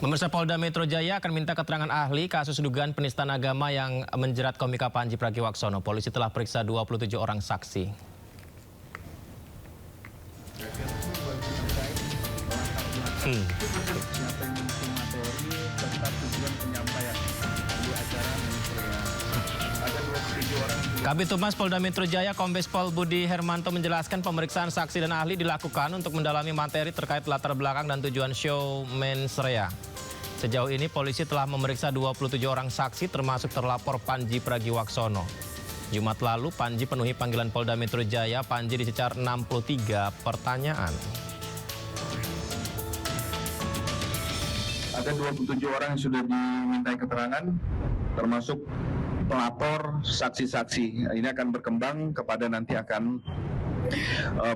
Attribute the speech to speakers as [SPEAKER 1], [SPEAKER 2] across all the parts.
[SPEAKER 1] Pemirsa, Polda Metro Jaya akan minta keterangan ahli kasus dugaan penistaan agama yang menjerat komika Panji Pragiwaksono. Polisi telah periksa 27 orang saksi. Kabid Humas Polda Metro Jaya Kombes Pol Budi Hermanto menjelaskan pemeriksaan saksi dan ahli dilakukan untuk mendalami materi terkait latar belakang dan tujuan show Mens Rea. Sejauh ini polisi telah memeriksa 27 orang saksi termasuk terlapor Panji Pragiwaksono. Jumat lalu Panji penuhi panggilan Polda Metro Jaya. Panji dicecar 63 pertanyaan.
[SPEAKER 2] Ada 27 orang yang sudah dimintai keterangan, termasuk pelapor, saksi-saksi. Ini akan berkembang kepada nanti akan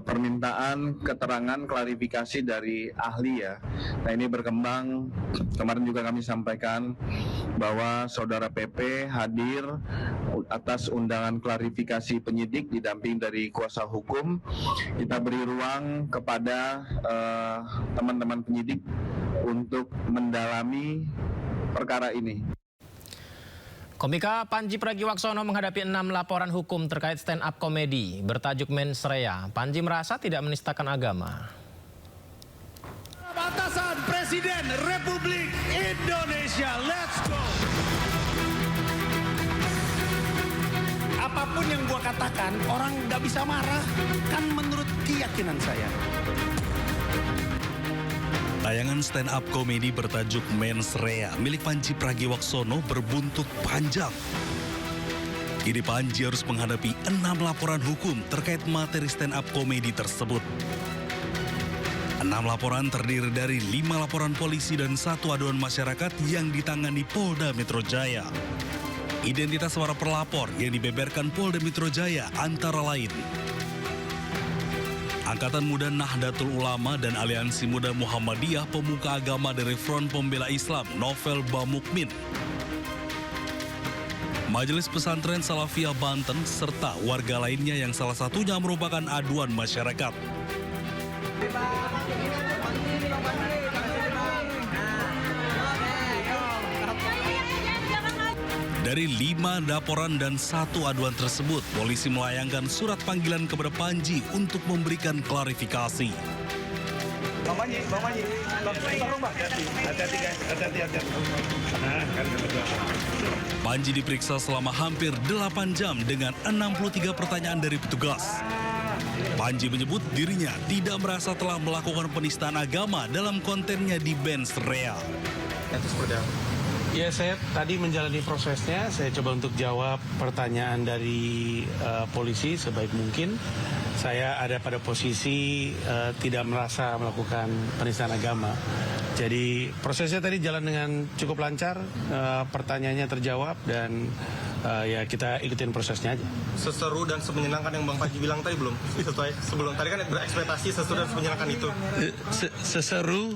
[SPEAKER 2] permintaan keterangan klarifikasi dari ahli ya. Nah ini berkembang, kemarin juga kami sampaikan bahwa saudara PP hadir atas undangan klarifikasi penyidik didamping dari kuasa hukum. Kita beri ruang kepada teman-teman penyidik untuk mendalami perkara ini.
[SPEAKER 1] Komika Panji Pragiwaksono menghadapi 6 laporan hukum terkait stand-up komedi bertajuk Mens Rea. Panji merasa tidak menistakan agama.
[SPEAKER 3] Batasan Presiden Republik Indonesia, let's go! Apapun yang gua katakan, orang nggak bisa marah, kan menurut keyakinan saya.
[SPEAKER 4] Tayangan stand-up komedi bertajuk Mens Rea milik Panji Pragiwaksono berbuntut panjang. Kini Panji harus menghadapi 6 laporan hukum terkait materi stand-up komedi tersebut. 6 laporan terdiri dari 5 laporan polisi dan 1 aduan masyarakat yang ditangani Polda Metro Jaya. Identitas para pelapor yang dibeberkan Polda Metro Jaya antara lain Angkatan Muda Nahdlatul Ulama dan Aliansi Muda Muhammadiyah Pemuka Agama dari Front Pembela Islam Novel Bamukmin, Majelis Pesantren Salafiyah Banten, serta warga lainnya yang salah satunya merupakan aduan masyarakat. Dari 5 laporan dan 1 aduan tersebut, polisi melayangkan surat panggilan kepada Panji untuk memberikan klarifikasi.
[SPEAKER 3] Bang Panji, hati-hati guys, hati-hati.
[SPEAKER 4] Panji diperiksa selama hampir 8 jam dengan 63 pertanyaan dari petugas. Panji menyebut dirinya tidak merasa telah melakukan penistaan agama dalam kontennya di Mens Rea.
[SPEAKER 5] Ya, saya tadi menjalani prosesnya, saya coba untuk jawab pertanyaan dari polisi sebaik mungkin. Saya ada pada posisi tidak merasa melakukan penistaan agama. Jadi prosesnya tadi jalan dengan cukup lancar, pertanyaannya terjawab dan ya kita ikutin prosesnya aja.
[SPEAKER 6] Seseru dan semenyenangkan yang Bang Panji bilang tadi belum sesuai sebelum tadi kan berekspektasi seseru dan semenyenangkan itu.
[SPEAKER 5] Seseru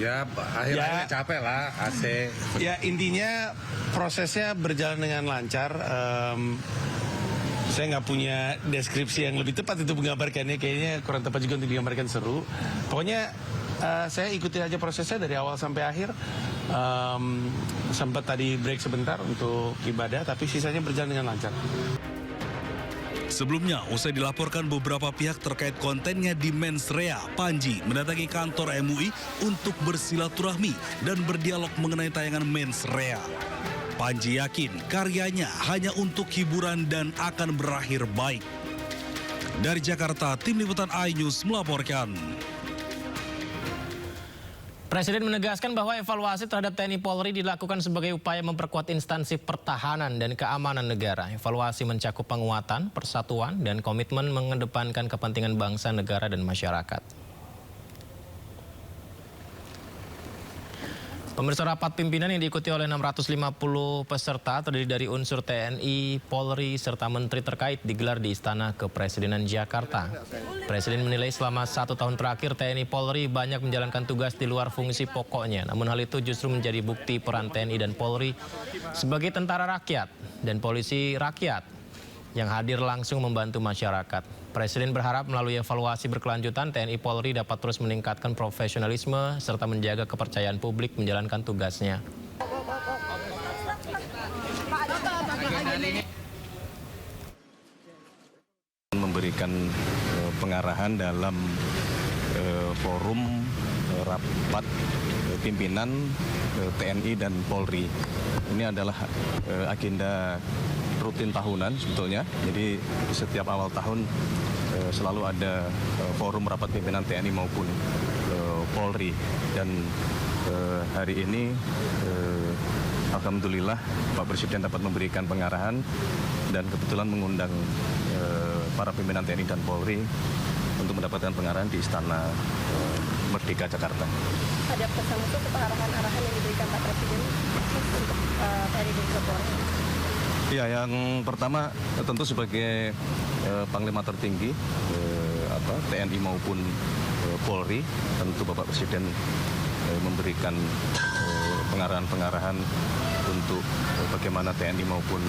[SPEAKER 7] ya, akhirnya capek lah AC.
[SPEAKER 5] Ya intinya prosesnya berjalan dengan lancar. Saya nggak punya deskripsi yang lebih tepat itu menggambarkannya, kayaknya kurang tepat juga untuk digambarkan seru. Pokoknya saya ikutin aja prosesnya dari awal sampai akhir. Sempat tadi break sebentar untuk ibadah, tapi sisanya berjalan dengan lancar.
[SPEAKER 4] Sebelumnya, usai dilaporkan beberapa pihak terkait kontennya di Mens Rea, Panji mendatangi kantor MUI untuk bersilaturahmi dan berdialog mengenai tayangan Mens Rea. Panji yakin karyanya hanya untuk hiburan dan akan berakhir baik. Dari Jakarta, Tim Liputan iNews melaporkan.
[SPEAKER 1] Presiden menegaskan bahwa evaluasi terhadap TNI Polri dilakukan sebagai upaya memperkuat instansi pertahanan dan keamanan negara. Evaluasi mencakup penguatan, persatuan, dan komitmen mengedepankan kepentingan bangsa, negara, dan masyarakat. Pemirsa, rapat pimpinan yang diikuti oleh 650 peserta terdiri dari unsur TNI, Polri, serta menteri terkait digelar di Istana Kepresidenan Jakarta. Presiden menilai selama 1 tahun terakhir TNI Polri banyak menjalankan tugas di luar fungsi pokoknya. Namun hal itu justru menjadi bukti peran TNI dan Polri sebagai tentara rakyat dan polisi rakyat yang hadir langsung membantu masyarakat. Presiden berharap melalui evaluasi berkelanjutan TNI Polri dapat terus meningkatkan profesionalisme serta menjaga kepercayaan publik menjalankan tugasnya.
[SPEAKER 8] Memberikan pengarahan dalam forum rapat pimpinan TNI dan Polri. Ini adalah agenda rutin tahunan sebetulnya. Jadi setiap awal tahun selalu ada forum rapat pimpinan TNI maupun Polri. Dan hari ini alhamdulillah Pak Presiden dapat memberikan pengarahan dan kebetulan mengundang para pimpinan TNI dan Polri untuk mendapatkan pengarahan di Istana Merdeka Jakarta.
[SPEAKER 9] Ada pesan untuk arahan-arahan yang diberikan Pak Presiden untuk TNI dan Polri?
[SPEAKER 8] Ya, yang pertama tentu sebagai Panglima tertinggi TNI maupun Polri, tentu Bapak Presiden memberikan pengarahan-pengarahan untuk bagaimana TNI maupun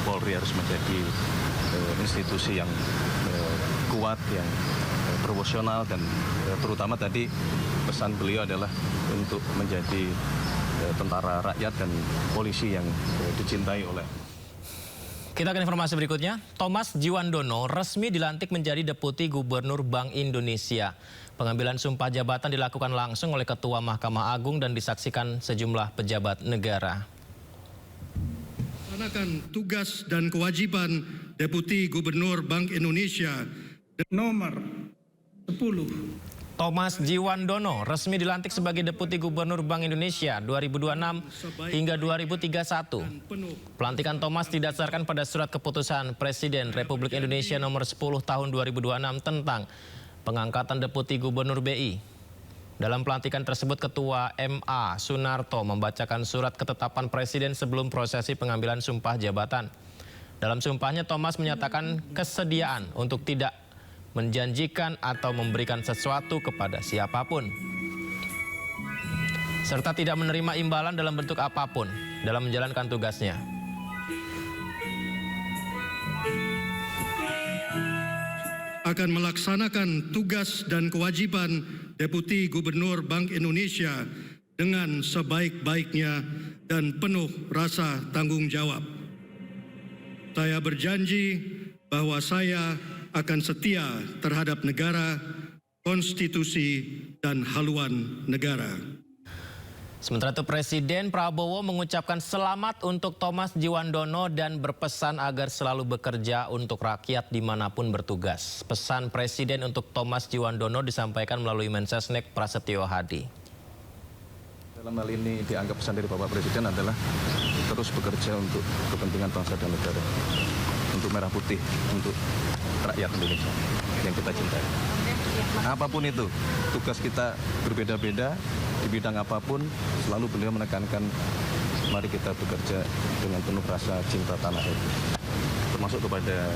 [SPEAKER 8] Polri harus menjadi institusi yang kuat, yang profesional, dan terutama tadi pesan beliau adalah untuk menjadi tentara rakyat dan polisi yang dicintai oleh.
[SPEAKER 1] Kita ke informasi berikutnya. Thomas Djiwandono resmi dilantik menjadi Deputi Gubernur Bank Indonesia. Pengambilan sumpah jabatan dilakukan langsung oleh Ketua Mahkamah Agung dan disaksikan sejumlah pejabat negara.
[SPEAKER 10] Melaksanakan tugas dan kewajiban Deputi Gubernur Bank Indonesia nomor 10.
[SPEAKER 1] Thomas Djiwandono resmi dilantik sebagai Deputi Gubernur Bank Indonesia 2026 hingga 2031. Pelantikan Thomas didasarkan pada surat keputusan Presiden Republik Indonesia nomor 10 tahun 2026 tentang pengangkatan Deputi Gubernur BI. Dalam pelantikan tersebut, Ketua MA Sunarto membacakan surat ketetapan Presiden sebelum prosesi pengambilan sumpah jabatan. Dalam sumpahnya, Thomas menyatakan kesediaan untuk tidak menjanjikan atau memberikan sesuatu kepada siapapun, serta tidak menerima imbalan dalam bentuk apapun dalam menjalankan tugasnya.
[SPEAKER 10] Akan melaksanakan tugas dan kewajiban Deputi Gubernur Bank Indonesia dengan sebaik-baiknya dan penuh rasa tanggung jawab. Saya berjanji bahwa saya akan setia terhadap negara, konstitusi, dan haluan negara.
[SPEAKER 1] Sementara itu Presiden Prabowo mengucapkan selamat untuk Thomas Djiwandono dan berpesan agar selalu bekerja untuk rakyat dimanapun bertugas. Pesan Presiden untuk Thomas Djiwandono disampaikan melalui Mensesnek Prasetyo Hadi.
[SPEAKER 8] Dalam hal ini dianggap pesan dari Bapak Presiden adalah terus bekerja untuk kepentingan bangsa dan negara, untuk merah putih, untuk rakyat Indonesia yang kita cintai. Apapun itu, tugas kita berbeda-beda, di bidang apapun, selalu beliau menekankan mari kita bekerja dengan penuh rasa cinta tanah air. Termasuk kepada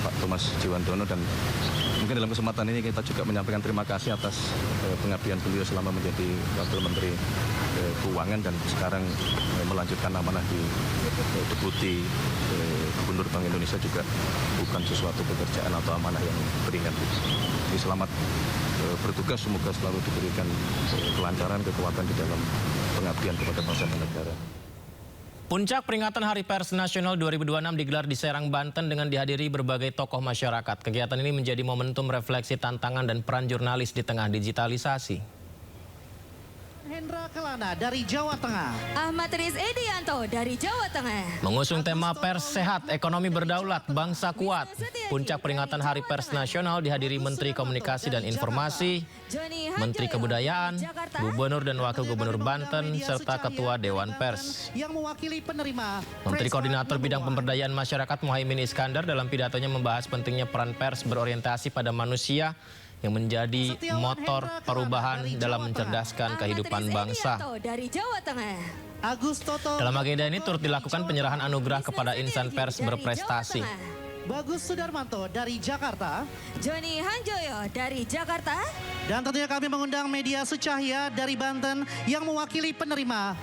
[SPEAKER 8] Pak Thomas Djiwandono, dan mungkin dalam kesempatan ini kita juga menyampaikan terima kasih atas pengabdian beliau selama menjadi Wakil Menteri Keuangan dan sekarang melanjutkan amanah di Deputi Gubernur Bank Indonesia juga bukan sesuatu pekerjaan atau amanah yang ringan. Jadi selamat bertugas, semoga selalu diberikan kelancaran, kekuatan di dalam pengabdian kepada bangsa dan negara.
[SPEAKER 1] Puncak peringatan Hari Pers Nasional 2026 digelar di Serang, Banten dengan dihadiri berbagai tokoh masyarakat. Kegiatan ini menjadi momentum refleksi tantangan dan peran jurnalis di tengah digitalisasi.
[SPEAKER 3] Hendra Kelana dari Jawa Tengah.
[SPEAKER 11] Ahmad Riz Edianto dari Jawa Tengah.
[SPEAKER 1] Mengusung tema Pers Sehat, Ekonomi Berdaulat, Bangsa Kuat. Puncak peringatan Hari Pers Nasional dihadiri Menteri Komunikasi dan Informasi, Menteri Kebudayaan, Gubernur dan Wakil Gubernur Banten, serta Ketua Dewan Pers.
[SPEAKER 3] Yang mewakili penerima
[SPEAKER 1] Menteri Koordinator Bidang Pemberdayaan Masyarakat Muhaimin Iskandar dalam pidatonya membahas pentingnya peran pers berorientasi pada manusia yang menjadi motor perubahan dalam mencerdaskan kehidupan bangsa. Dalam agenda ini turut dilakukan penyerahan anugerah kepada insan pers berprestasi.
[SPEAKER 3] Bagus Sudarmanto dari Jakarta.
[SPEAKER 11] Joni Hanjoyo dari Jakarta.
[SPEAKER 3] Dan tentunya kami mengundang media secahya dari Banten yang mewakili penerima